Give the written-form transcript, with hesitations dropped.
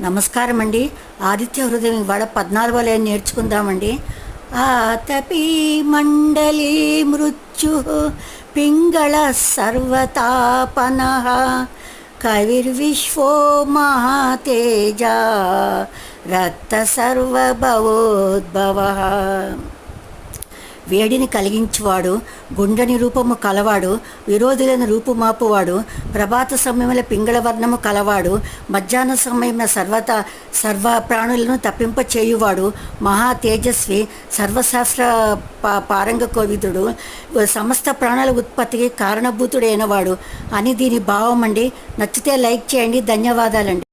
నమస్కారం అండి. ఆదిత్య హృదయం ఇవాళ 14వ లైన్ నేర్చుకుందామండి. ఆతపి మండలి మృత్యు పింగళ సర్వతాపన కవిర్విశ్వో మహాతేజ రక్త సర్వభవోద్భవ. వేడిని కలిగించువాడు, గుండని రూపము కలవాడు, విరోధులను రూపుమాపువాడు, ప్రభాత సమయముల పింగళవర్ణము కలవాడు, మధ్యాహ్న సమయమున సర్వ ప్రాణులను తప్పింపచేయువాడు, మహా తేజస్వి, సర్వశాస్త్ర పారంగ కోవిదుడు, సమస్త ప్రాణుల ఉత్పత్తికి కారణభూతుడైనవాడు అని దీని భావం అండి. నచ్చితే లైక్ చేయండి. ధన్యవాదాలండి.